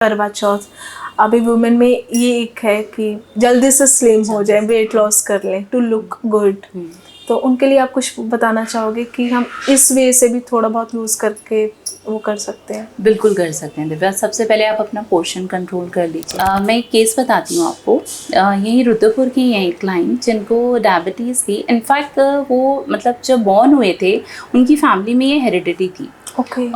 करवा चौथ, अभी वुमेन में ये एक है कि जल्दी से स्लिम हो जाए, वेट लॉस कर लें टू लुक गुड, तो उनके लिए आप कुछ बताना चाहोगे कि हम इस वे से भी थोड़ा बहुत लूज करके वो कर सकते हैं? बिल्कुल कर सकते हैं दिव्या। सबसे पहले आप अपना पोर्शन कंट्रोल कर लीजिए। मैं एक केस बताती हूँ आपको। यही रुद्रपुर की हैं एक क्लाइंट जिनको डायबिटीज़ थी। इनफैक्ट वो मतलब जब बॉर्न हुए थे उनकी फैमिली में ये हेरिडिटी थी। ओके।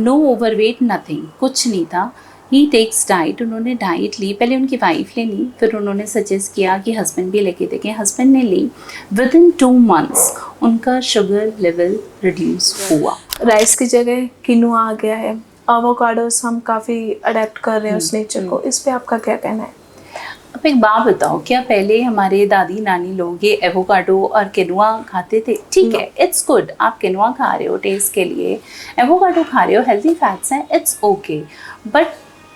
नो ओवरवेट, नथिंग, कुछ नहीं था। ही टेक्स डाइट। उन्होंने डाइट ली, पहले उनकी वाइफ ले ली, फिर उन्होंने सजेस्ट किया कि हस्बैंड भी लेके देखें। हस्बैंड ने ली। विद इन 2 months उनका शुगर लेवल रिड्यूस हुआ। राइस की जगह किनुआ आ गया है, एवोकाडोस हम काफ़ी अडेप्ट कर रहे हैं उस नेचर को, इस पे आपका क्या कहना है? अब एक बात बताओ, क्या पहले हमारे दादी नानी लोग ये एवोकाडो और किनुआ खाते थे? ठीक है, इट्स गुड, आप किनुआ खा रहे हो टेस्ट के लिए, एवोकाडो खा रहे हो, हेल्दी फैट्स हैं, इट्स ओके, बट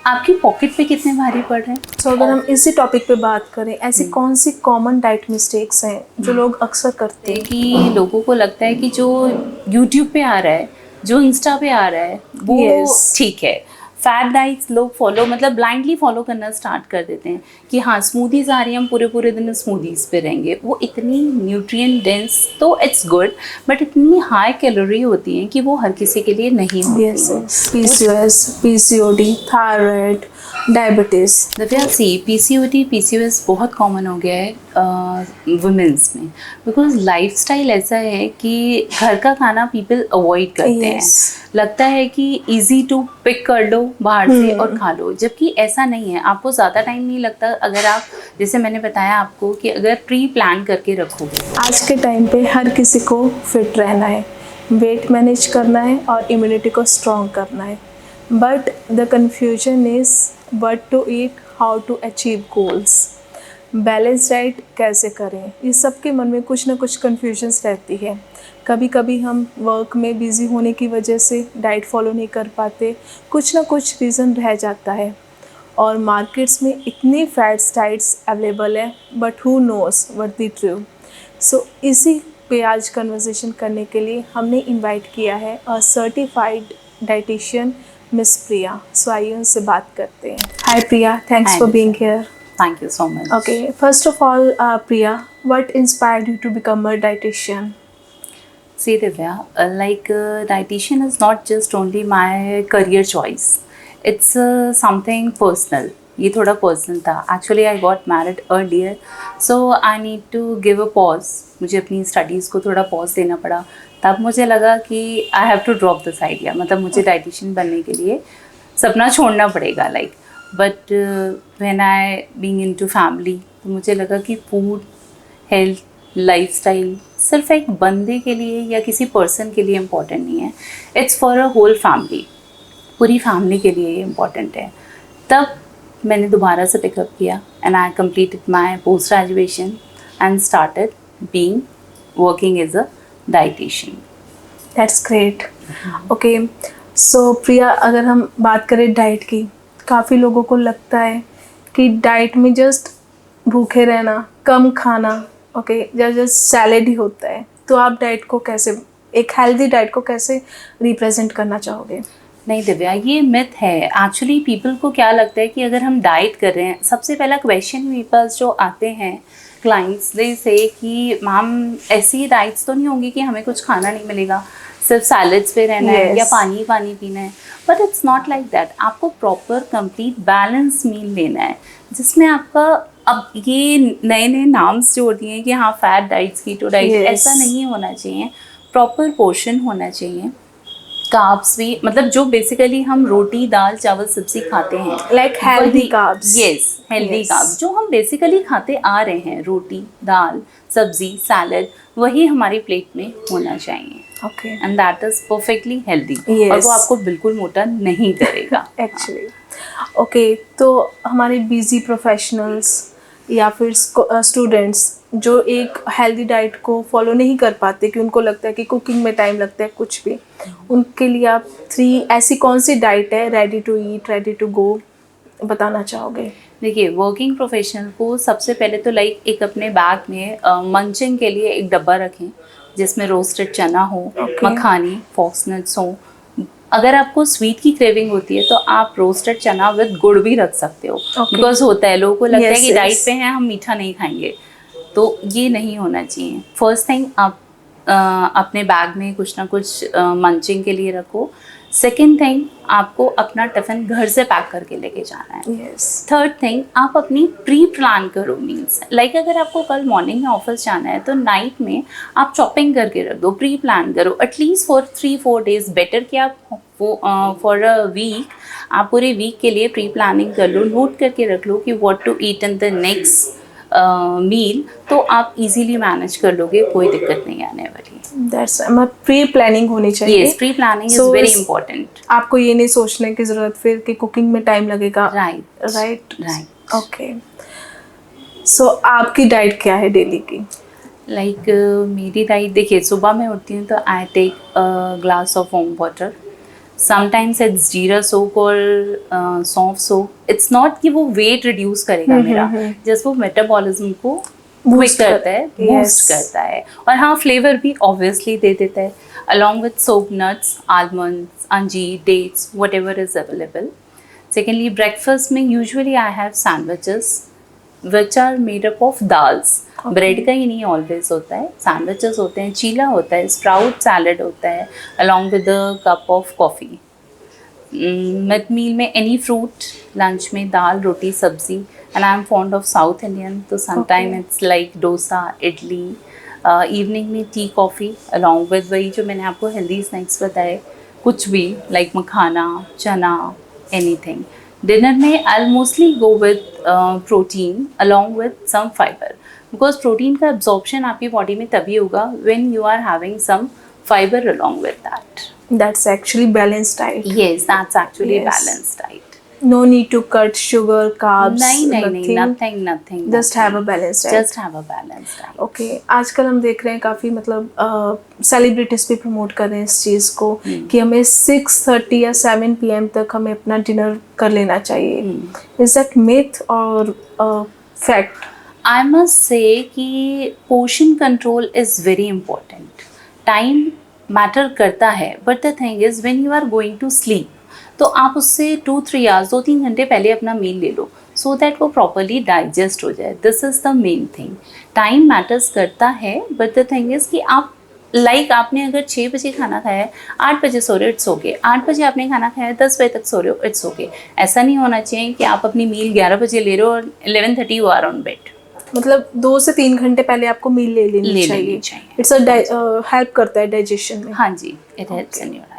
आपकी पॉकेट पे कितने भारी पड़ रहे हैं? तो अगर हम इसी टॉपिक पे बात करें, ऐसी कौन सी कॉमन डाइट मिस्टेक्स हैं जो लोग अक्सर करते हैं? कि लोगों को लगता है कि जो यूट्यूब पे आ रहा है, जो इंस्टा पे आ रहा है, वो ठीक है। फैट डाइट्स लोग फॉलो, मतलब ब्लाइंडली फॉलो करना स्टार्ट कर देते हैं कि हाँ स्मूदीज आ रही हैं, हम पूरे पूरे दिन स्मूदीज पे रहेंगे। वो इतनी न्यूट्रिएंट डेंस तो इट्स गुड, बट इतनी हाई कैलोरी होती हैं कि वो हर किसी के लिए नहीं होती हैं। PCOS, PCOD, thyroid, diabetes. Divya सी, PCOS बहुत कॉमन हो गया है वुमेंस में, बिकॉज लाइफस्टाइल ऐसा है कि घर का खाना पीपल अवॉइड करते हैं। लगता है कि इजी टू पिक कर लो बाहर से और खा लो, जबकि ऐसा नहीं है। आपको ज़्यादा टाइम नहीं लगता अगर आप, जैसे मैंने बताया आपको, कि अगर प्री प्लान करके रखोगे। आज के टाइम पे हर किसी को फिट रहना है, वेट मैनेज करना है और इम्यूनिटी को स्ट्रॉन्ग करना है, but the confusion is what to eat, how to achieve goals, balance diet कैसे करें, इस सब के मन में कुछ ना कुछ कन्फ्यूजन्स रहती है। कभी कभी हम वर्क में बिज़ी होने की वजह से डाइट फॉलो नहीं कर पाते, कुछ ना कुछ रीज़न रह जाता है, और मार्केट्स में इतनी फैट्स डाइट्स अवेलेबल है, but who knows what the true. So इसी पे आज कन्वर्सेशन करने के लिए हमने इनवाइट किया है a certified dietitian miss Priya. So आइए उनसे बात करते हैं। Hi Priya, thanks for being here. Thank you so much. Okay, first of all, Priya, what inspired you to become a dietitian? See Divya, dietitian is not just only my career choice. It's something personal. ये थोड़ा personal था। Actually I got married earlier, so I need to give a pause. मुझे अपनी studies को थोड़ा pause देना पड़ा। तब मुझे लगा कि I have to drop this idea, मतलब मुझे डाइटिशियन बनने के लिए सपना छोड़ना पड़ेगा but when I being into family, तो मुझे लगा कि फूड, हेल्थ, लाइफस्टाइल सिर्फ एक बंदे के लिए या किसी पर्सन के लिए इम्पॉर्टेंट नहीं है, it's for a whole family, पूरी फैमिली के लिए ये इम्पॉर्टेंट है। तब मैंने दोबारा से पिकअप किया and I completed my post graduation and started being working as a dietitian. That's great. Okay, so Priya, अगर हम बात करें डाइट की, काफ़ी लोगों को लगता है कि डाइट में जस्ट भूखे रहना, कम खाना, ओके, जस्ट सैलेड ही होता है। तो आप डाइट को कैसे, एक हेल्दी डाइट को कैसे रिप्रेजेंट करना चाहोगे? नहीं दिव्या, ये मिथ है। एक्चुअली पीपल को क्या लगता है कि अगर हम डाइट कर रहे हैं, सबसे पहला क्वेश्चन पीपल्स जो आते हैं क्लाइंट्स दे से कि मैम ऐसी डाइट्स तो नहीं होंगी कि हमें कुछ खाना नहीं मिलेगा, सिर्फ सैलड्स पे रहना है या पानी पीना है? But it's not like that. आपको प्रॉपर कंप्लीट बैलेंस मील लेना है, जिसमें आपका, अब ये नए नए नाम्स जोड़ दिए हैं कि हाँ फैट डाइट्स, कीटो डाइट, ऐसा नहीं होना चाहिए। प्रॉपर पोर्शन होना चाहिए। कार्ब्स भी, मतलब जो बेसिकली हम रोटी, दाल, चावल, सब्जी खाते हैं, like healthy carbs. Yes, healthy carbs जो हम बेसिकली खाते आ रहे हैं, रोटी, दाल, सब्जी, सैलड, वही हमारी प्लेट में होना चाहिए। Okay, and that is perfectly healthy, और वो आपको बिल्कुल मोटा नहीं करेगा एक्चुअली। ओके, तो हमारे बिजी प्रोफेशनल्स या फिर स्टूडेंट्स जो एक हेल्दी डाइट को फॉलो नहीं कर पाते कि उनको लगता है कि कुकिंग में टाइम लगता है कुछ भी, उनके लिए आप 3 ऐसी कौन सी डाइट है ready to eat, ready to go, बताना चाहोगे? देखिए, वर्किंग प्रोफेशनल को सबसे पहले तो एक अपने बैग में मंचिंग के लिए एक डब्बा रखें जिसमें रोस्टेड चना हो, मखानी, फॉक्सनट्स हो, अगर आपको स्वीट की क्रेविंग होती है तो आप रोस्टेड चना विद गुड़ भी रख सकते हो, बिकॉज होता है लोगों को लगता है Yes, कि yes. डाइट पे हैं हम मीठा नहीं खाएंगे, तो ये नहीं होना चाहिए। फर्स्ट थिंग आप अपने बैग में कुछ ना कुछ मंचिंग के लिए रखो। सेकेंड थिंग, आपको अपना टिफिन घर से पैक करके लेके जाना है। यस थर्ड थिंग, आप अपनी प्री प्लान करो मील्स। लाइक अगर आपको कल मॉर्निंग में ऑफिस जाना है तो नाइट में आप चॉपिंग करके रख दो, प्री प्लान करो एटलीस्ट फॉर 3-4 डेज। बेटर कि आप फॉर अ वीक, आप पूरे वीक के लिए प्री प्लानिंग कर लो, नोट करके रख लो कि what to eat in the next meal, तो आप इजीली मैनेज कर लोगे, कोई दिक्कत नहीं आने वाली। दैट्स प्री प्लानिंग होनी चाहिए। Yes, pre planning is So, very important. आपको ये नहीं सोचने की जरूरत फिर कि कुकिंग में टाइम लगेगा। Right right right. ओके, सो आपकी डाइट क्या है डेली की? लाइक मेरी डाइट देखिए, सुबह मैं उठती हूँ तो I take glass of warm water. Sometimes it's jeera soap और सौंफ सोप। इट्स नॉट कि वो वेट रिड्यूस करेगा मेरा, जस्ट वो मेटाबॉलिज्म को बूस्ट करता है, बूस्ट करता है। और हाँ, फ्लेवर भी ऑब्वियसली दे देता है, along with soap nuts, almonds, anjeer, dates, whatever is available. Secondly, breakfast में usually I have sandwiches which are made up of dals. Bread का ही नहीं ऑलवेज होता है, सैंडविचेस होते हैं, चीला होता है, स्प्राउट सैलड होता है, along with a cup of coffee. Mid meal में एनी फ्रूट, लंच में दाल, रोटी, सब्जी, and I am fond of south Indian, तो sometime it's like dosa, idli. Evening में टी, कॉफ़ी, अलॉन्ग विद वही जो मैंने आपको हेल्दी स्नैक्स बताए, कुछ भी लाइक मखाना, चना, एनीथिंग। डिनर में I mostly go with protein along with some fibre, because protein का एब्जॉर्प्शन आपकी बॉडी में तभी होगा when you are having some fibre along with that. That's actually balanced diet. Yes, that's actually Yes. balanced diet. No need to cut sugar, carbs, नहीं, nothing. Just have a balanced diet. Just have a balanced diet. Okay, आजकल हम देख रहे हैं काफ़ी मतलब celebrities भी promote कर रहे हैं इस चीज़ को कि हमें 6:30 या 7 PM तक हमें अपना डिनर कर लेना चाहिए। इज दैट मिथ और फैक्ट? I must say कि portion control is very important. Time matter करता है, but the thing is when you are going to sleep, तो आप उससे 2-3 hours, 2-3 घंटे पहले अपना मील ले लो, सो दैट वो प्रॉपरली डाइजेस्ट हो जाए। This is the main thing. Time matters करता है, बट द थिंग इज़ कि आप आपने अगर 6 बजे खाना खाया है, 8 बजे सो रहे हो, इट्स ओके। 8 बजे आपने खाना खाया है, 10 बजे तक सो रहे हो, इट्स ओके। ऐसा नहीं होना चाहिए कि आप अपनी मील 11 बजे ले रहे हो और 11:30 यू आर ऑन बेड। मतलब 2 से 3 घंटे पहले आपको मील ले लेनी चाहिए। इट्स हेल्प करता है डाइजेशन में। हाँ जी, it helps in your.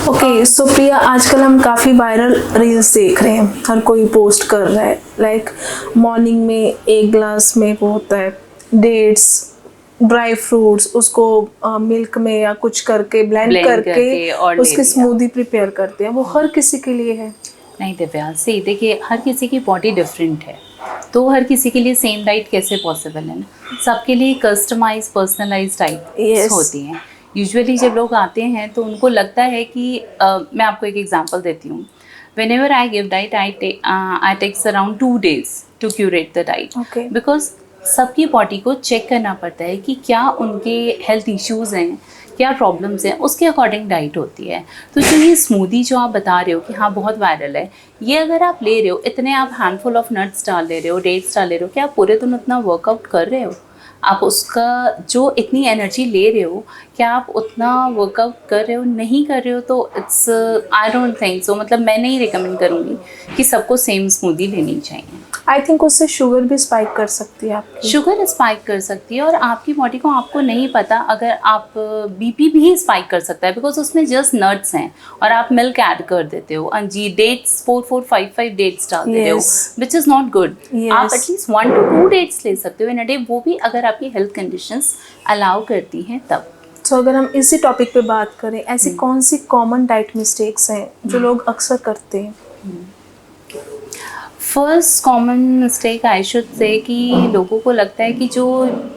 Okay, so Priya, आजकल हम काफ़ी वायरल रील्स देख रहे हैं, हर कोई पोस्ट कर रहा है। लाइक मॉर्निंग में 1 ग्लास में वो होता है डेट्स, ड्राई फ्रूट्स, उसको मिल्क में या कुछ करके ब्लेंड करके उसकी स्मूदी प्रिपेयर करते हैं। वो हर किसी के लिए है? नहीं दिव्या, से देखिए, हर किसी की बॉडी डिफरेंट है, तो हर किसी के लिए सेम डाइट कैसे पॉसिबल है ना। सबके लिए कस्टमाइज, पर्सनलाइज डाइट होती हैं। यूजुअली जब लोग आते हैं तो उनको लगता है कि मैं आपको एक एग्जांपल देती हूँ। Whenever I give diet, I takes around 2 days to curate the diet, because सबकी बॉडी को चेक करना पड़ता है कि क्या उनके हेल्थ इश्यूज़ हैं, क्या प्रॉब्लम्स हैं, उसके अकॉर्डिंग डाइट होती है। तो जो ये स्मूदी जो आप बता रहे हो कि हाँ बहुत वायरल है, ये अगर आप ले रहे हो, इतने आप हैंडफुल ऑफ नट्स डाल ले रहे हो, डेट्स डाल ले रहे हो, क्या आप पूरे दिन उतना वर्कआउट कर रहे हो? आप उसका जो इतनी एनर्जी ले रहे हो, क्या आप उतना वर्कआउट कर रहे हो? नहीं कर रहे हो, तो it's I don't think so. मतलब मैं नहीं रिकमेंड करूँगी कि सबको सेम स्मूदी लेनी चाहिए। आई थिंक उससे शुगर भी स्पाइक कर सकती है आपकी। शुगर स्पाइक कर सकती है, और आपकी बॉडी को आपको नहीं पता, अगर आप बीपी भी स्पाइक कर सकता है, बिकॉज उसमें जस्ट नट्स हैं और आप मिल्क ऐड कर देते हो, अंजीर, डेट्स 4-5 डेट्स डाल देते हो, विच इज़ नॉट गुड। आप एटलीस्ट 1 to 2 डेट्स ले सकते हो इन अ डे, वो भी अगर आपकी हेल्थ कंडीशंस अलाउ करती हैं तब। तो अगर हम इसी टॉपिक पे बात करें, ऐसी कौन सी कॉमन डाइट मिस्टेक्स हैं जो लोग अक्सर करते हैं? First common mistake I should से कि लोगों को लगता है कि जो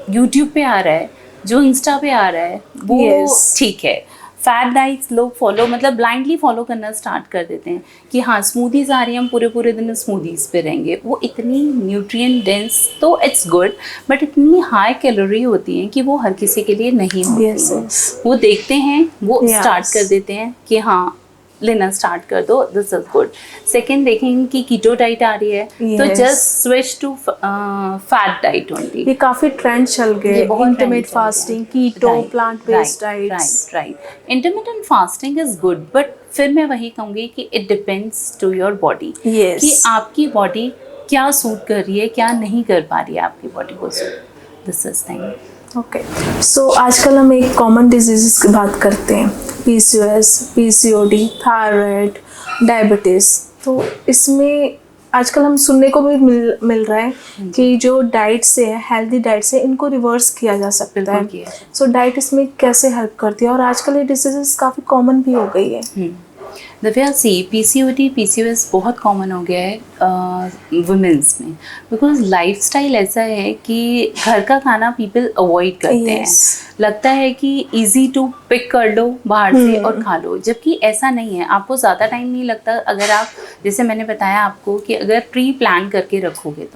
यूट्यूब पे आ रहा है, जो इंस्टा पे आ रहा है, वो ठीक है। फैट डाइट्स लोग फॉलो, मतलब ब्लाइंडली फॉलो करना स्टार्ट कर देते हैं कि हाँ स्मूदीज़ आ रही हैं, हम पूरे दिन स्मूदीज़ पे रहेंगे। वो इतनी न्यूट्रिएंट डेंस तो इट्स गुड, बट इतनी हाई कैलोरी होती हैं कि वो हर किसी के लिए नहीं होती हैं। वो देखते हैं, वो स्टार्ट कर देते हैं कि हाँ लेना स्टार्ट कर दो, दिस इज गुड। सेकेंड देखेंगे कि कीटो डाइट आ रही है तो Yes. Just switch to fat diet only. ये काफी ट्रेंड चल गए, intermittent fasting, keto, plant based diets. Right. Intermittent fasting is good, but फिर मैं वही कहूँगी कि it depends to your body, Yes. कि आपकी बॉडी क्या सूट कर रही है, क्या नहीं कर पा रही है आपकी बॉडी को suit, this is thing. Okay, so आजकल हम एक कॉमन डिजीज़ की बात करते हैं, PCOS, PCOD, थायराइड, डायबिटीज़। तो इसमें आजकल हम सुनने को भी मिल रहा है कि जो डाइट से है, हेल्दी डाइट से इनको रिवर्स किया जा सकता बिल्कुल है। किया जा सो डाइट इसमें कैसे हेल्प करती है, और आजकल ये डिजीजेस काफ़ी कॉमन भी हो गई है। दिव्या, सी PCOD PCOS बहुत कॉमन हो गया है वुमेंस में, बिकॉज लाइफस्टाइल ऐसा है कि घर का खाना पीपल अवॉइड करते हैं। लगता है कि इजी टू पिक कर लो बाहर से और खा लो, जबकि ऐसा नहीं है। आपको ज़्यादा टाइम नहीं लगता अगर आप, जैसे मैंने बताया आपको कि अगर प्री प्लान करके रखोगे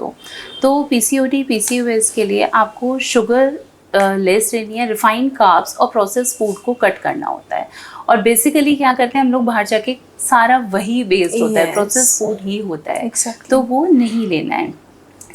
तो PCOD PCOS के लिए आपको शुगर लेस लेनी है, रिफाइंड कार्ब्स और प्रोसेस फूड को कट करना होता है। और बेसिकली क्या करते हैं हम लोग, बाहर जाके सारा वही बेस्ड होता है, प्रोसेस फूड ही होता है। तो वो नहीं लेना है।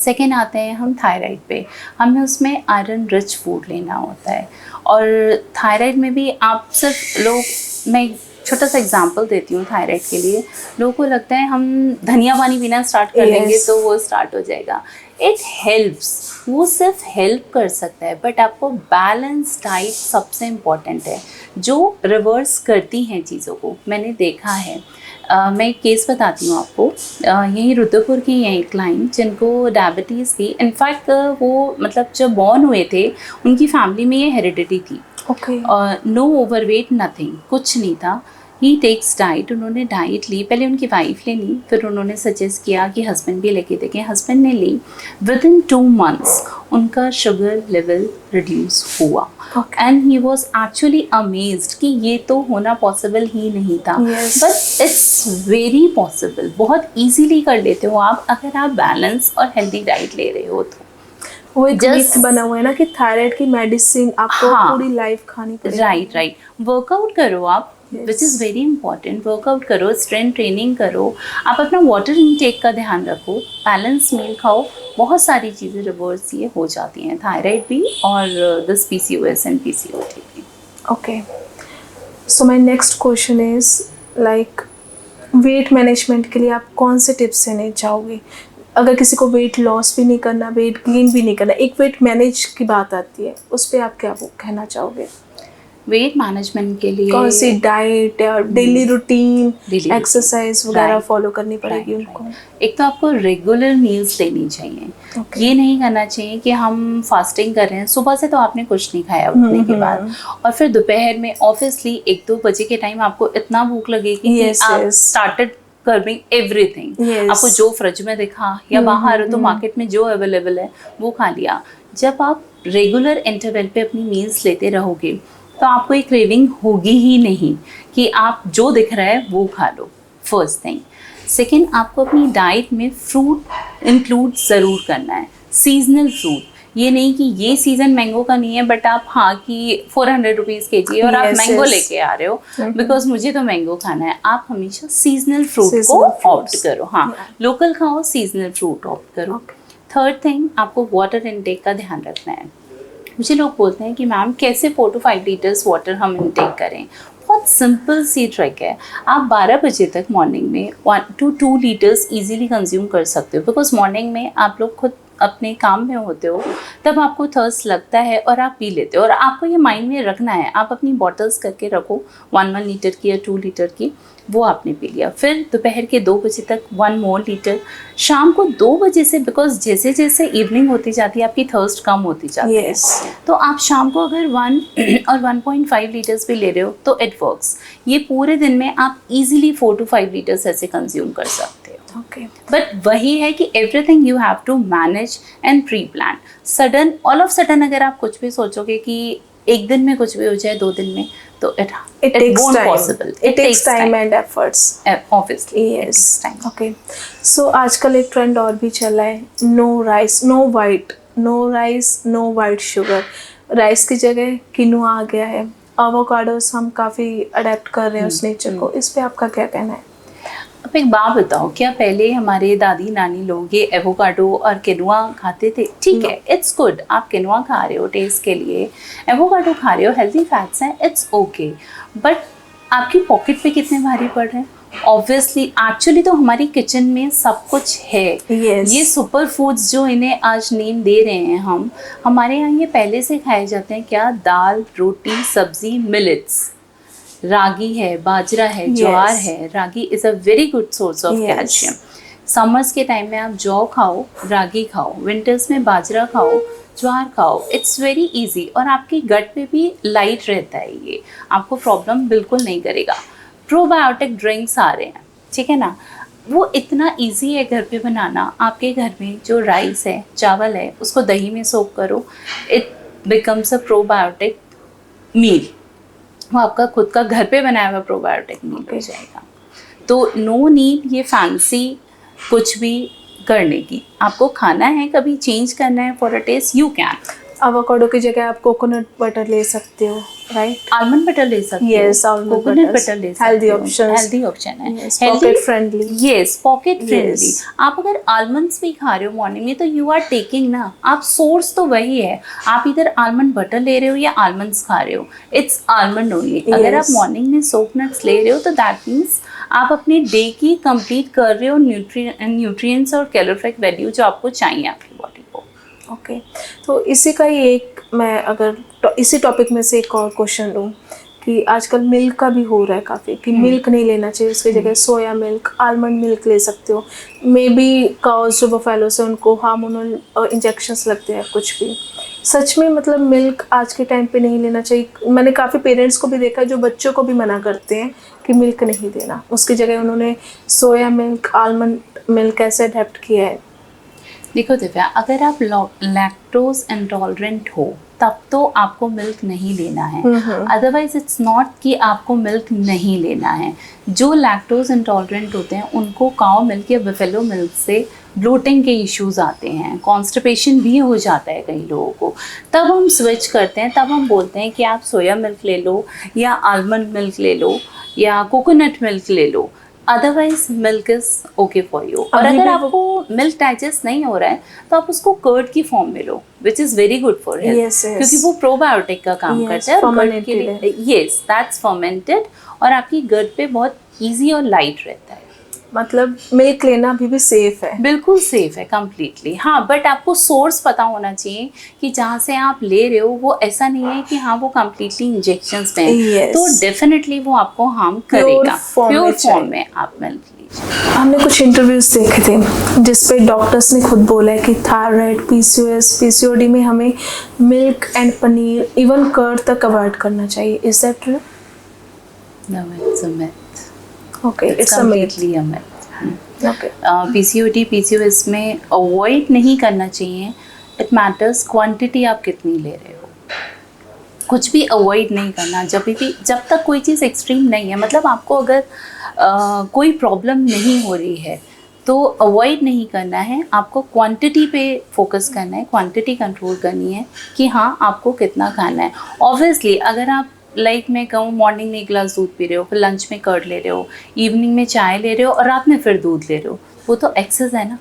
सेकेंड आते हैं हम थायराइड पे, हमें उसमें आयरन रिच फूड लेना होता है। और थायराइड में भी आप सिर्फ लोग, मैं छोटा सा एग्जांपल देती हूँ थायराइड के लिए, लोगों को लगता है हम धनिया पानी पीना स्टार्ट कर देंगे तो वो स्टार्ट हो जाएगा। इट हेल्प्स, वो सिर्फ हेल्प कर सकता है, बट आपको बैलेंस डाइट सबसे इम्पॉर्टेंट है, जो रिवर्स करती हैं चीज़ों को। मैंने देखा है, मैं एक केस बताती हूँ आपको। यही रुद्रपुर की हैं एक क्लाइंट जिनको डायबिटीज़ थी। इनफैक्ट वो मतलब जब बॉर्न हुए थे उनकी फैमिली में ये हेरिडिटी थी। नो ओवरवेट, नथिंग, कुछ नहीं था। ही टेक्स डाइट, उन्होंने डाइट ली, पहले उनकी वाइफ ने ली, फिर उन्होंने सजेस्ट किया कि हस्बैंड भी लेके देखें। हस्बैंड ने ली, विद इन 2 months उनका शुगर लेवल रिड्यूस हुआ। And he was actually amazed कि ये तो होना पॉसिबल ही नहीं था, बट इट्स वेरी पॉसिबल। बहुत ईजीली कर लेते हो आप अगर आप बैलेंस और हेल्दी डाइट ले रहे हो तो। वो एक मिथ बना हुआ है ना कि थायराइड की मेडिसिन आपको पूरी लाइफ खानी पड़ेगी। राइट। वर्कआउट करो आप, विच इज़ वेरी इंपॉर्टेंट। वर्कआउट करो, स्ट्रेंथ ट्रेनिंग करो, आप अपना वाटर इनटेक का ध्यान रखो, बैलेंस मील खाओ, बहुत सारी चीज़ें रिवर्स ये हो जाती हैं, थायराइड भी और दिस PCOS एंड PCOD भी। Okay, so my next question is like weight management के लिए आप कौन से टिप्स देने चाहोगे? अगर किसी को वेट लॉस भी नहीं करना, वेट गेन भी नहीं करना, एक वेट मैनेज की बात आती है, उस पर आप क्या कहना चाहोगे? वेट मैनेजमेंट के लिए कौन सी डाइट या डेली रूटीन, एक्सरसाइज वगैरह फॉलो करनी पड़ेगी उनको? एक तो आपको रेगुलर मील्स लेनी चाहिए। ये नहीं करना चाहिए कि हम फास्टिंग कर रहे हैं, सुबह से तो आपने कुछ नहीं खाया उठने के बाद, और फिर दोपहर में ऑब्वियसली 1-2 बजे के टाइम आपको इतना भूख लगेगी कि आप स्टार्टेड करनी एवरीथिंग। आपको जो फ्रिज में दिखा या बाहर तो मार्केट में जो अवेलेबल है वो खा लिया। जब आप रेगुलर इंटरवल पे अपनी मील्स लेते रहोगे तो आपको एक क्रेविंग होगी ही नहीं कि आप जो दिख रहा है वो खा लो, फर्स्ट थिंग। सेकेंड, आपको अपनी डाइट में फ्रूट इंक्लूड ज़रूर करना है, सीजनल फ्रूट। ये नहीं कि ये सीज़न मैंगो का नहीं है बट आप कि 400 रुपीज़ kg और आप मैंगो लेके आ रहे हो बिकॉज मुझे तो मैंगो खाना है। आप हमेशा सीजनल फ्रूट को ऑप्ट करो, लोकल खाओ, सीजनल फ्रूट ऑप्ट करो। थर्ड थिंग, आपको वाटर इनटेक का ध्यान रखना है। मुझे लोग बोलते हैं कि मैम कैसे 4 to 5 लीटर्स वाटर हम इनटेक करें? बहुत सिंपल सी ट्रिक है। आप 12 बजे तक मॉर्निंग में 1 to 2 लीटर्स इजीली कंज्यूम कर सकते हो, बिकॉज मॉर्निंग में आप लोग खुद अपने काम में होते हो, तब आपको थर्स्ट लगता है और आप पी लेते हो। और आपको ये माइंड में रखना है, आप अपनी बॉटल्स करके रखो 1 लीटर की या 2 लीटर की, वो आपने पी लिया। फिर दोपहर के 2 बजे तक 1 more लीटर, शाम को 2 बजे से, बिकॉज जैसे जैसे इवनिंग होती जाती है आपकी थर्स्ट कम होती जाती है, तो आप शाम को अगर 1 और 1.5 लीटर्स भी ले रहे हो तो इट वर्क्स। ये पूरे दिन में आप इजीली 4 to 5 लीटर्स ऐसे कंज्यूम कर सकते हो। बट वही है कि everything you have to manage and pre plan. Sudden, all of sudden अगर आप कुछ भी सोचोगे कि एक दिन में कुछ भी हो जाए, 2 दिन में, तो it won't possible. It takes time and efforts. Obviously. Yes. Okay. So आजकल एक ट्रेंड और भी चला है, no rice, no white, no rice, no white sugar. Rice की जगह किनुआ आ गया है, एवोकाडोस हम काफ़ी अडेप्ट कर रहे हैं उस नेचर को, इस पे आपका क्या कहना है? अब एक बात बताओ, क्या पहले हमारे दादी नानी लोग ये एवोकाडो और किनुआ खाते थे? ठीक है, इट्स गुड, आप किनुआ खा रहे हो टेस्ट के लिए, एवोकाडो खा रहे हो, हेल्दी फैट्स हैं, इट्स ओके, बट आपकी पॉकेट पे कितने भारी पड़ रहे हैं? ऑब्वियसली, एक्चुअली तो हमारी किचन में सब कुछ है। Yes. ये सुपर फूड्स जो इन्हें आज नेम दे रहे हैं हम, हमारे यहाँ ये पहले से खाए जाते हैं। क्या? दाल, रोटी, सब्जी, मिलेट्स, रागी है, बाजरा है, ज्वार है। Ragi is a very good source of calcium. Summers के टाइम में आप जौ खाओ, रागी खाओ, विंटर्स में बाजरा खाओ, ज्वार खाओ, इट्स वेरी इजी, और आपकी गट पे भी लाइट रहता है, ये आपको प्रॉब्लम बिल्कुल नहीं करेगा। प्रोबायोटिक ड्रिंक्स आ रहे हैं, ठीक है ना, वो इतना इजी है घर पे बनाना। आपके घर में जो राइस है, चावल है, उसको दही में सोक करो, इट बिकम्स अ प्रोबायोटिक मील। वो आपका खुद का घर पे बनाया हुआ प्रोबायोटिक मील हो जाएगा। तो नो नीड ये फैंसी कुछ भी करने की। आपको खाना है, कभी चेंज करना है for a taste, you can. Avocado की जगह आप कोकोनट बटर ले सकते हो, राइट? आलमंड बटर ले सकते हो। Yes, almond coconut butters. Butter ले सकते हो। Healthy options. हेल्दी ऑप्शन है। Yes, pocket friendly. Yes, pocket friendly. Yes. आप अगर आलमंड्स भी खा रहे हो मॉर्निंग में, तो यू आर टेकिंग ना, आप सोर्स तो वही है। आप इधर आलमंड बटर ले रहे हो या आलमंड्स खा रहे हो, इट्स आलमंड ओनली। अगर आप Yes. मॉर्निंग में सोक नट्स ले रहे हो, तो दैट मीन्स आप अपने डे की कंप्लीट कर रहे हो न्यूट्रिएंट्स और कैलोरीफिक वैल्यू जो आपको चाहिए आपकी बॉडी को। ओके, तो इसी का ही एक, मैं अगर इसी टॉपिक में से एक और क्वेश्चन लूँ कि आजकल मिल्क का भी हो रहा है काफ़ी कि मिल्क नहीं लेना चाहिए, उसकी जगह सोया मिल्क, आलमंड मिल्क ले सकते हो। मे बी काउस जो बफेलो से उनको हार्मोनल इंजेक्शंस लगते हैं कुछ भी। सच में मतलब मिल्क आज के टाइम पे नहीं लेना चाहिए। मैंने काफ़ी पेरेंट्स को भी देखा है जो बच्चों को भी मना करते हैं कि मिल्क नहीं देना, उसकी जगह उन्होंने सोया मिल्क, आलमंड मिल्क ऐसे अडेप्ट किया है। देखो दिव्या, अगर आप लैक्टोज इंटॉलरेंट हो, तब तो आपको मिल्क नहीं लेना है। अदरवाइज इट्स नॉट कि आपको मिल्क नहीं लेना है। जो लैक्टोज इंटॉलरेंट होते हैं, उनको काउ मिल्क या बफेलो मिल्क से ब्लोटिंग के इश्यूज आते हैं, कॉन्स्टिपेशन भी हो जाता है कई लोगों को। तब हम स्विच करते हैं, तब हम बोलते हैं कि आप सोया मिल्क ले लो, या आलमंड मिल्क ले लो, या कोकोनट मिल्क ले लो। Otherwise milk is okay for you. और अगर आपको मिल्क डाइजेस्ट नहीं हो रहा है, तो आप उसको कर्ड की फॉर्म में लो, which is very good for health, क्योंकि वो प्रोबायोटिक का काम करता है। और यस, दैट्स फर्मेंटेड, और आपकी गट पे बहुत ईजी और लाइट रहता है। मतलब मिल्क लेना अभी भी सेफ है? बिल्कुल सेफ है, कम्प्लीटली। हाँ, बट आपको सोर्स पता होना चाहिए कि जहाँ से आप ले रहे हो वो ऐसा नहीं है कि हाँ वो कम्प्लीटली इंजेक्शंस में है। तो डेफिनेटली वो आपको हार्म करेगा। प्योर फॉर्म में आप मिल्क लीजिए। हमने कुछ इंटरव्यूज देखे थे जिसपे डॉक्टर्स ने खुद बोला है कि थायराइड, PCOS, PCOD में हमें milk and paneer, even curd तक अवॉइड करना चाहिए। Is that true? No, it's a myth. Okay, it's completely a myth. Okay. PCOD, PCOS में अवॉइड नहीं करना चाहिए। इट मैटर्स क्वांटिटी आप कितनी ले रहे हो। कुछ भी अवॉइड नहीं करना जब तक कोई चीज़ एक्सट्रीम नहीं है। मतलब आपको अगर कोई प्रॉब्लम नहीं हो रही है तो अवॉइड नहीं करना है, आपको क्वांटिटी पे फोकस करना है, क्वांटिटी कंट्रोल करनी है कि हाँ आपको कितना खाना है। ऑब्वियसली अगर आप मैं कहूँ मॉर्निंग में 1 गिलास दूध पी रहे हो, फिर लंच में कर्ड ले रहे हो, इवनिंग में चाय ले रहे हो और रात में फिर दूध ले रहे हो, वो तो एक्सेस है ना।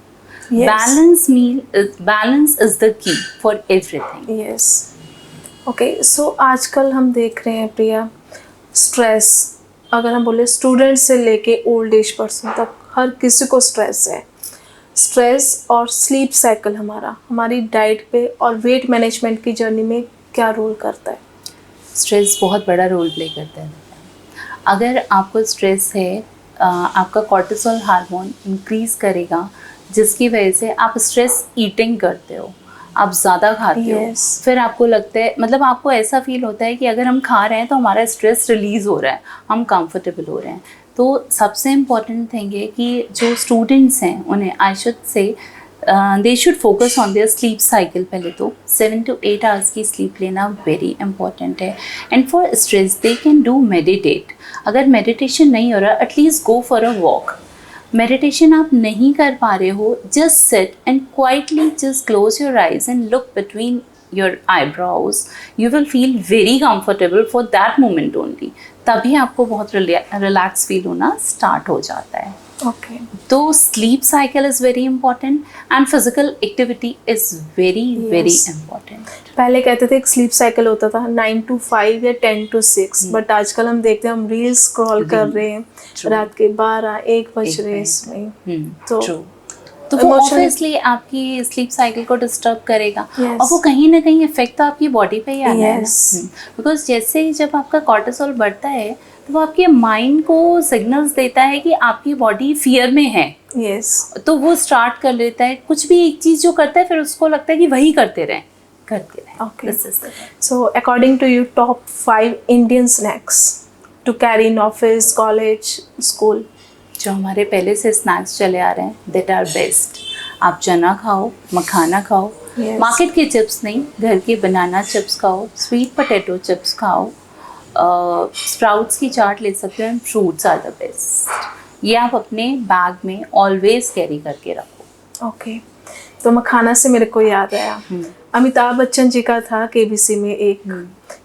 Balance is the key for everything. Yes, okay. So आजकल हम देख रहे हैं प्रिया, स्ट्रेस, अगर हम बोले स्टूडेंट से लेके ओल्ड एज पर्सन तक हर किसी को स्ट्रेस है। स्ट्रेस और स्लीप साइकिल हमारी डाइट पे और वेट मैनेजमेंट की जर्नी में क्या रोल करता है? स्ट्रेस बहुत बड़ा रोल प्ले करता है। अगर आपको स्ट्रेस है, आपका कॉर्टिसोल हार्मोन इंक्रीज करेगा, जिसकी वजह से आप स्ट्रेस ईटिंग करते हो, आप ज़्यादा खाते हो। फिर आपको लगता है, मतलब आपको ऐसा फील होता है कि अगर हम खा रहे हैं तो हमारा स्ट्रेस रिलीज़ हो रहा है, हम कंफर्टेबल हो रहे हैं। तो सबसे इम्पॉर्टेंट थिंग है कि जो स्टूडेंट्स हैं उन्हें आई शुड से they should focus on their sleep cycle. पहले तो 7 to 8 आवर्स की स्लीप लेना वेरी इंपॉर्टेंट है। And for stress they can do meditate. अगर मेडिटेशन नहीं हो रहा, at least go for a walk. Meditation आप नहीं कर पा रहे हो, just sit and quietly just close your eyes and look between your eyebrows, you will feel very comfortable for that moment only. तभी आपको बहुत रिलैक्स फील होना स्टार्ट हो जाता है. Okay. तो sleep cycle is very important and physical activity is very Yes. important. पहले कहते थे एक स्लीप साइकिल होता था 9 to 5 या 10 to 6, बट आजकल हम देखते हैं हम रील्स स्क्रॉल कर रहे हैं, True. रात के 12-1 बज एक रहे हैं बजे। इसमें. तो True. तो वो Emotional- ऑब्वियसली आपकी स्लीप साइकिल को डिस्टर्ब करेगा. Yes. और वो कहीं ना कहीं इफेक्ट तो आपकी बॉडी पे ही आना है ना. Yes. बिकॉज जैसे ही जब आपका कॉर्टिसोल बढ़ता है तो वो आपके माइंड को सिग्नल्स देता है कि आपकी बॉडी फियर में है. यस. तो वो स्टार्ट कर लेता है कुछ भी एक चीज़ जो करता है, फिर उसको लगता है कि वही करते रहें. Okay. This is the So according to you, top 5 Indian snacks to carry in office, college, school. जो हमारे पहले से स्नैक्स चले आ रहे हैं दैट आर बेस्ट. आप चना खाओ, मखाना खाओ, Yes. मार्केट के चिप्स नहीं, घर के बनाना चिप्स खाओ, स्वीट पोटैटो चिप्स खाओ, स्प्राउट्स की चाट ले सकते हो, and fruits are the best. ये आप अपने बैग में ऑलवेज कैरी करके रखो. ओके. तो मखाना से मेरे को याद आया, अमिताभ बच्चन जी का था केबीसी में एक,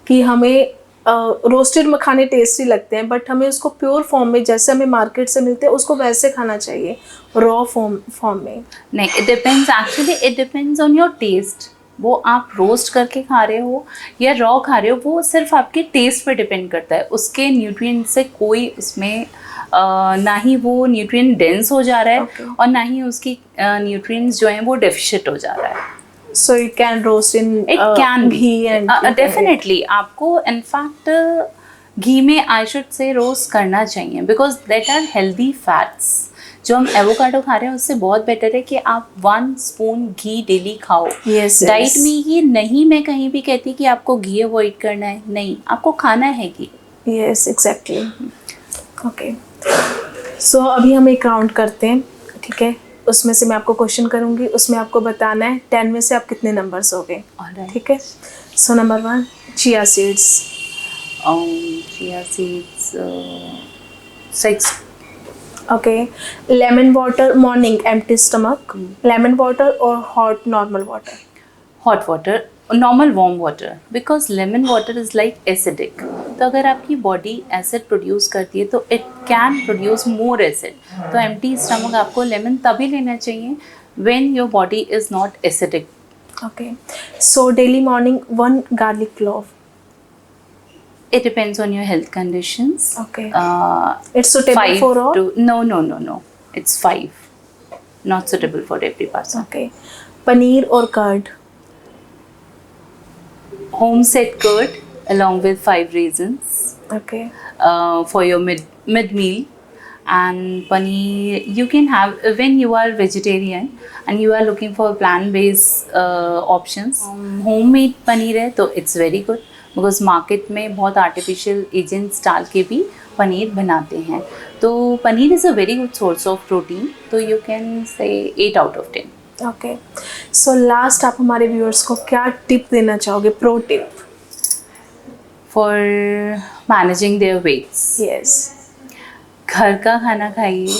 कि हमें रोस्टेड मखाने टेस्टी लगते हैं बट हमें उसको प्योर फॉर्म में जैसे हमें मार्केट से मिलते हैं उसको वैसे खाना चाहिए, रॉ फॉर्म में. नहीं, it depends, actually it depends on your taste. वो आप रोस्ट करके खा रहे हो या रॉ खा रहे हो, वो सिर्फ आपके टेस्ट पे डिपेंड करता है. उसके न्यूट्रिएंट से कोई उसमें ना ही वो न्यूट्रिएंट डेंस हो जा रहा है. Okay. और ना ही उसकी न्यूट्रिएंट्स जो हैं वो डेफिशिएट हो जा रहा है. So it can roast in it can ghee and definitely आपको इनफैक्ट घी में आई शुड से रोस्ट करना चाहिए, because that are healthy fats. जो हम एवोकाडो खा रहे हैं उससे बहुत बेटर है कि आप 1 स्पून घी डेली खाओ. Yes, diet yes. में ये नहीं मैं कहीं भी कहती कि आपको घी अवॉइड करना है, नहीं, आपको खाना है घी. Yes, exactly. Okay. So अभी हम एक राउंड करते हैं, ठीक है? उसमें से मैं आपको क्वेश्चन करूँगी, उसमें आपको बताना है 10 में से आप कितने नंबर्स हो गए, Alright. ठीक है? So number 1, chia seeds. Chia seeds 6. Okay. Lemon water morning empty stomach, lemon water और hot normal water. Hot water, normal warm water, because lemon water is like acidic. तो अगर आपकी बॉडी एसिड प्रोड्यूस करती है तो it can produce more acid. तो empty stomach आपको lemon तभी लेना चाहिए when your body is not acidic. Okay. So daily morning 1 garlic clove. It depends on your health conditions. Okay. It's suitable for all? No. It's 5. Not suitable for every person. Okay. Paneer और curd. Homemade curd along with 5 raisins Okay. for your mid meal. And paneer you can have when you are vegetarian and you are looking for plant-based options. Homemade paneer है तो it's very good. Because market में बहुत artificial agents डाल के भी पनीर बनाते हैं. तो paneer is a very good source of protein. तो you can say 8 out of 10. Okay. So last आप हमारे व्यूअर्स को क्या टिप देना चाहोगे, pro tip? For managing their weights. Yes. घर का खाना खाइए,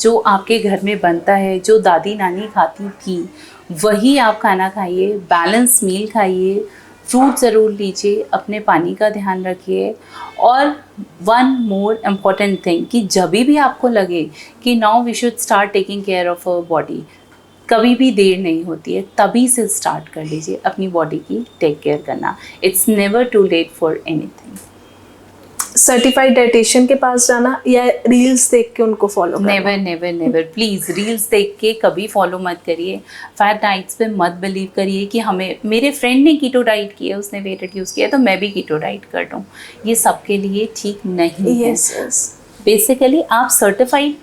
जो आपके घर में बनता है, जो दादी नानी खाती थी वही आप खाना खाइए. बैलेंस मील खाइए, फ्रूट ज़रूर लीजिए, अपने पानी का ध्यान रखिए. और 1 मोर इम्पॉर्टेंट थिंग कि जब भी आपको लगे कि now we should start taking care of our body, कभी भी देर नहीं होती है, तभी से स्टार्ट कर लीजिए अपनी बॉडी की टेक केयर करना. It's never too late for anything. Certified dietitian के पास जाना या रील्स देख के उनको फॉलो करना? नेवर प्लीज़ रील्स देख के कभी फॉलो मत करिए. फैट डाइट्स पे मत बिलीव करिए कि हमें मेरे फ्रेंड ने कीटो डाइट की है, उसने वेट रिड्यूस किया तो मैं भी कीटो डाइट कर दूँ. ये सबके लिए ठीक नहीं है. यस. बेसिकली आप सर्टिफाइड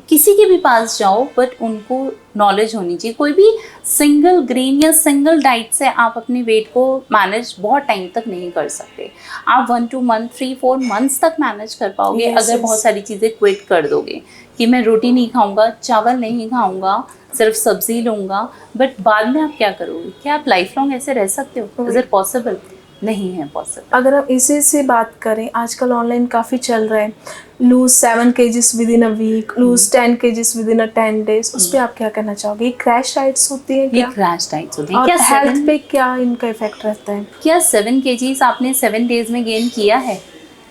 किसी के भी पास जाओ, बट उनको नॉलेज होनी चाहिए. कोई भी सिंगल ग्रेन या सिंगल डाइट से आप अपने वेट को मैनेज बहुत टाइम तक नहीं कर सकते. आप 1 2 मंथ 3 4 मंथ्स तक मैनेज कर पाओगे अगर बहुत सारी चीज़ें क्विट कर दोगे कि मैं रोटी नहीं खाऊंगा, चावल नहीं खाऊंगा, सिर्फ सब्जी लूँगा. बट बाद में आप क्या करोगे? क्या आप लाइफ लॉन्ग ऐसे रह सकते हो? Is it possible? नहीं है पॉसिबल। अगर हम इसी से बात करें, आजकल ऑनलाइन काफ़ी चल रहा है, lose 7 kgs within a week, lose 10 kgs within a 10 days, उस पर आप क्या कहना चाहोगे? ये क्रैश डाइट्स होती है ये क्या? क्रैश डाइट्स होती है और क्या? हेल्थ पे क्या इनका इफेक्ट रहता है? क्या 7 kgs आपने 7 days में गेन किया है?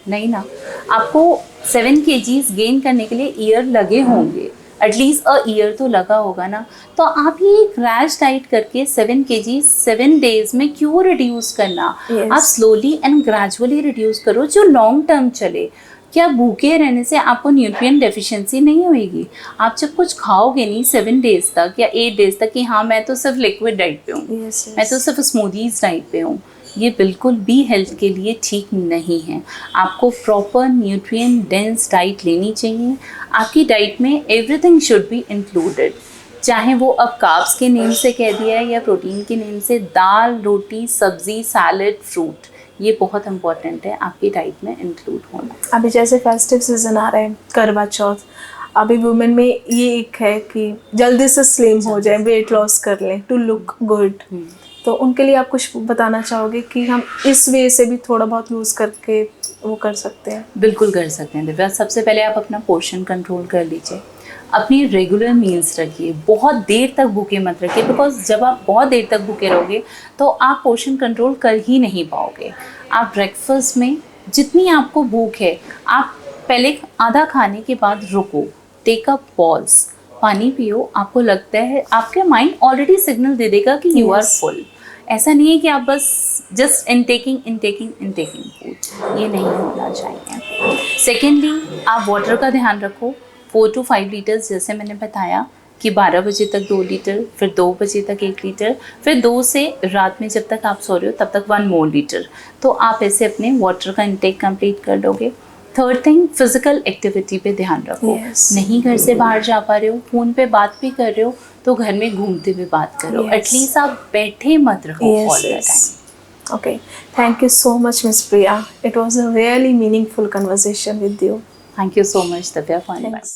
नहीं ना। आपको 7 kgs गेन करने के लिए ईयर लगे होंगे, एटलीस्ट अ ईयर तो लगा होगा ना। तो आप ये क्रैश डाइट करके 7 kgs 7 days में क्यों रिड्यूस करना? Yes. आप स्लोली एंड ग्रेजुअली रिड्यूस करो जो लॉन्ग टर्म चले। क्या भूखे रहने से आपको न्यूट्रिएंट डेफिशिएंसी नहीं होएगी? आप जब कुछ खाओगे नहीं 7 days तक या 8 days तक कि हाँ मैं तो सिर्फ लिक्विड डाइट पे हूँ, Yes, yes. मैं तो सिर्फ स्मूदीज डाइट पे हूँ, ये बिल्कुल भी हेल्थ के लिए ठीक नहीं है। आपको प्रॉपर न्यूट्रिएंट डेंस डाइट लेनी चाहिए। आपकी डाइट में एवरीथिंग शुड बी इंक्लूडेड, चाहे वो अब कार्ब्स के नेम से कह दिया है या प्रोटीन के नेम से, दाल, रोटी, सब्जी, सैलड, फ्रूट, ये बहुत इंपॉर्टेंट है आपकी डाइट में इंक्लूड होना। अभी जैसे फेस्टिव सीजन आ रहा है, करवा चौथ, अभी वुमेन में ये एक है कि जल्दी से स्लिम हो जाए, वेट लॉस कर लें टू लुक गुड, तो उनके लिए आप कुछ बताना चाहोगे कि हम इस वे से भी थोड़ा बहुत लूज करके वो कर सकते हैं? बिल्कुल कर सकते हैं दिव्या। सबसे पहले आप अपना पोर्शन कंट्रोल कर लीजिए, अपनी रेगुलर मील्स रखिए, बहुत देर तक भूखे मत रखिए, बिकॉज जब आप बहुत देर तक भूखे रहोगे तो आप पोर्शन कंट्रोल कर ही नहीं पाओगे। आप ब्रेकफास्ट में जितनी आपको भूख है, आप पहले आधा खाने के बाद रुको, टेक अ पॉज, पानी पियो। आपको लगता है आपके माइंड ऑलरेडी सिग्नल दे देगा कि यू आर फुल। ऐसा नहीं है कि आप बस जस्ट इनटेकिंग फूड, ये नहीं होना चाहिए। सेकेंडली, आप वाटर का ध्यान रखो, 4 to 5 लीटर्स, जैसे मैंने बताया कि 12 बजे तक 2 लीटर, फिर 2 बजे तक 1 लीटर, फिर 2 से रात में जब तक आप सो रहे हो तब तक 1 more लीटर। तो आप ऐसे अपने वाटर का इंटेक कंप्लीट कर लोगे। थर्ड थिंग, फिजिकल एक्टिविटी पे ध्यान रखो। Yes. नहीं घर से बाहर जा पा रहे हो, फ़ोन पे बात भी कर रहे हो, तो घर में घूमते हुए बात करो। Yes. एटलीस्ट आप बैठे मत रहो all the time. Okay, thank you so much, Miss Priya. It was a really meaningful conversation with you. Thank you so much, Divya, for inviting. Thanks.